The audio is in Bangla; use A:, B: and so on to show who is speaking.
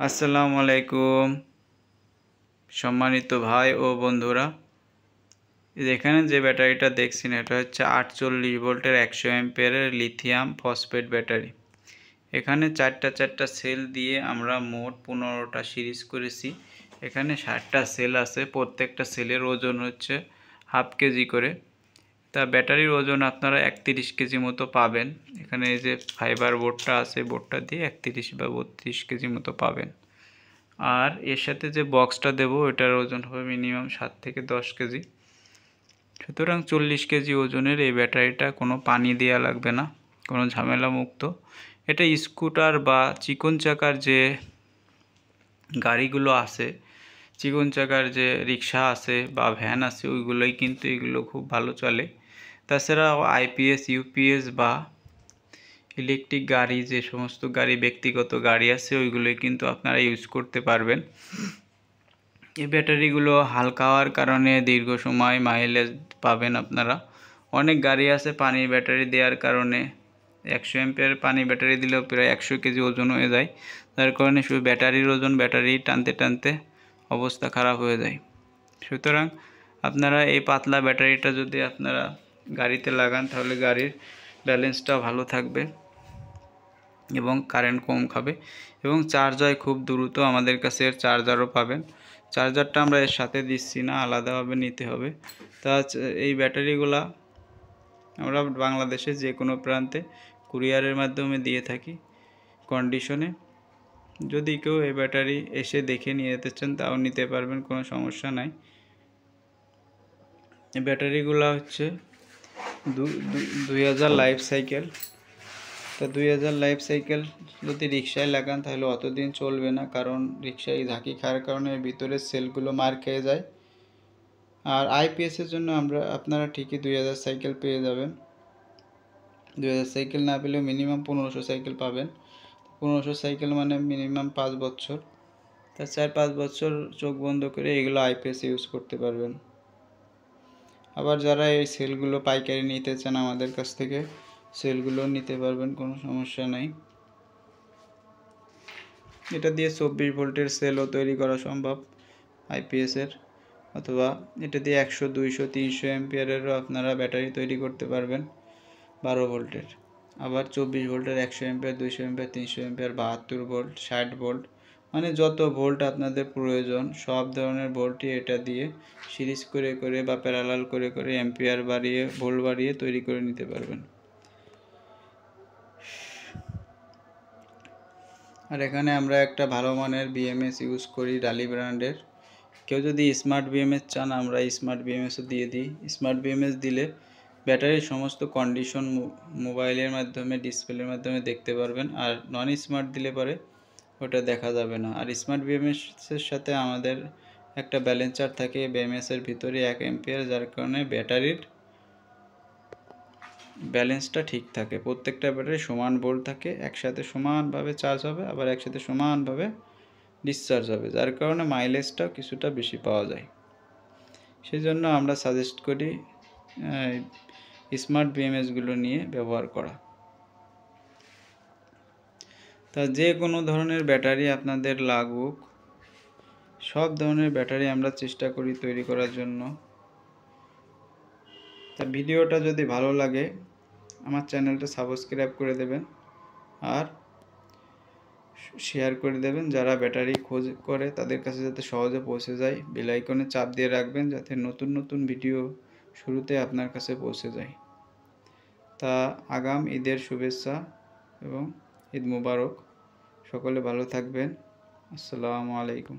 A: আসসালামু আলাইকুম সম্মানিত ভাই ও বন্ধুরা, এখানে যে ব্যাটারিটা দেখছেন এটা হচ্ছে 48 ভোল্টের 100 অ্যাম্পিয়ারের লিথিয়াম ফসফেট ব্যাটারি। এখানে চারটা সেল দিয়ে আমরা মোট 15টা সিরিজ করেছি। এখানে 60টা সেল আছে, প্রত্যেকটা সেলের ওজন হচ্ছে হাফ কেজি করে। তা ব্যাটারির ওজন আপনারা 31 কেজি মতো পাবেন। এখানে এই যে ফাইবার বোর্ডটা আছে, বোর্ডটা দিয়ে 31 বা 32 কেজি মতো পাবেন। আর এর সাথে যে বক্সটা দেব ওটার ওজন হবে মিনিমাম 7 থেকে 10 কেজি। সুতরাং 40 কেজি ওজনের এই ব্যাটারিটা কোনো পানি দেওয়া লাগবে না, কোনো ঝামেলা মুক্ত। এটা স্কুটার বা চিকন চাকার যে গাড়িগুলো আছে, চিকন চাকার যে রিক্সা আছে বা ভ্যান আছে, ওইগুলোই কিন্তু এগুলো খুব ভালো চলে। তাছাড়াও আইপিএস ইউপিএস বা ইলেকট্রিক গাড়ি, যে সমস্ত গাড়ি ব্যক্তিগত গাড়ি আছে, ওইগুলোই কিন্তু আপনারা ইউজ করতে পারবেন। এই ব্যাটারিগুলো হালকা হওয়ার কারণে দীর্ঘ সময় মাইলেজ পাবেন আপনারা। অনেক গাড়ি আছে পানির ব্যাটারি দেওয়ার কারণে 100 অ্যাম্পিয়ার পানি ব্যাটারি দিলেও প্রায় 100 কেজি ওজন হয়ে যায়। যার কারণে শুধু ব্যাটারির ওজন, ব্যাটারি টানতে টানতে অবস্থা খারাপ হয়ে যায়। সুতরাং আপনারা এই পাতলা ব্যাটারিটা যদি আপনারা গাড়িতে লাগান তাহলে গাড়ির ব্যালেন্সটা ভালো থাকবে এবং কারেন্ট কম খাবে এবং চার্জ হয় খুব দ্রুত। আমাদের কাছে এর চার্জারও পাবেন। চার্জারটা আমরা এর সাথে দিচ্ছি না, আলাদাভাবে নিতে হবে। তা এই ব্যাটারিগুলা আমরা বাংলাদেশে যে কোনো প্রান্তে কুরিয়ারের মাধ্যমে দিয়ে থাকি কন্ডিশনে। যদি কেউ এই ব্যাটারি এসে দেখে নিয়ে যেতে চান তাও নিতে পারবেন, কোনো সমস্যা নাই। এই ব্যাটারিগুলো হচ্ছে 2000 লাইফ সাইকেল। তা 2000 লাইফ সাইকেল যদি রিক্সায় লাগান তাহলে অতদিন চলবে না, কারণ রিক্সায় ঝাঁকি খাওয়ার কারণে ভিতরের সেলগুলো মার খেয়ে যায়। আর আইপিএসের জন্য আপনারা ঠিকই 2000 সাইকেল পেয়ে যাবেন। 2000 সাইকেল না পেলেও মিনিমাম 1500 সাইকেল পাবেন। 1500 সাইকেল মানে মিনিমাম 5 বছর। তা 4-5 বছর চোখ বন্ধ করে এগুলো আইপিএস ইউজ করতে পারবেন। আবার যারা এই সেলগুলো পাইকারি নিতে চান আমাদের কাছ থেকে সেলগুলো নিতে পারবেন, কোনো সমস্যা নাই। এটা দিয়ে 24 ভোল্টের সেলও তৈরি করা সম্ভব আইপিএসের, অথবা এটা দিয়ে 100, 200, 300 অ্যাম্পিয়ারেরও আপনারা ব্যাটারি তৈরি করতে পারবেন 12 ভোল্টের। আবার 24 ভোল্টের 100 ampere, 200 ampere, 300 ampere, 72 volt, 60 volt, মানে যত ভোল্ট আপনাদের প্রয়োজন সব ধরনের ভোল্টই এটা দিয়ে সিরিজ করে করে বা প্যারালাল করে করে অ্যাম্পিয়ার বাড়িয়ে ভোল্ট বাড়িয়ে তৈরি করে নিতে পারবেন। আর এখানে আমরা একটা ভালো মানের বিএমএস ইউজ করি ডালি ব্র্যান্ডের। কেউ যদি স্মার্ট বিএমএস চান আমরা স্মার্ট বিএমএসও দিয়ে দিই। স্মার্ট বিএমএস দিলে ব্যাটারির সমস্ত কন্ডিশন মোবাইলের মাধ্যমে, ডিসপ্লের মাধ্যমে দেখতে পারবেন। আর নন স্মার্ট দিলে পরে ওটা দেখা যাবে না। আর স্মার্ট বিএমএসের সাথে আমাদের একটা ব্যালেন্সার থাকে বিএমএসের ভিতরে 1 অ্যাম্পিয়ার, যার কারণে ব্যাটারির ব্যালেন্সটা ঠিক থাকে। প্রত্যেকটা ব্যাটারি সমান ভোল্ট থাকে, একসাথে সমানভাবে চার্জ হবে, আবার একসাথে সমানভাবে ডিসচার্জ হবে, যার কারণে মাইলেজটাও কিছুটা বেশি পাওয়া যায়। সেই জন্য আমরা সাজেস্ট করি স্মার্ট বিএমএসগুলো নিয়ে ব্যবহার করা। তা যে কোনো ধরনের ব্যাটারি আপনাদের লাগুক, সব ধরনের ব্যাটারি আমরা চেষ্টা করি তৈরি করার জন্য। তা ভিডিওটা যদি ভালো লাগে আমার চ্যানেলটা সাবস্ক্রাইব করে দেবেন আর শেয়ার করে দেবেন। যারা ব্যাটারি খোঁজ করে তাদের কাছে যাতে সহজে পৌঁছে যায়, বেল আইকনে চাপ দিয়ে রাখবেন যাতে নতুন নতুন ভিডিও শুরুতে আপনার কাছে পৌঁছে যায়। তা আগাম ঈদের শুভেচ্ছা এবং ঈদ মুবারক। সকলে ভালো থাকবেন। আসসালামু আলাইকুম।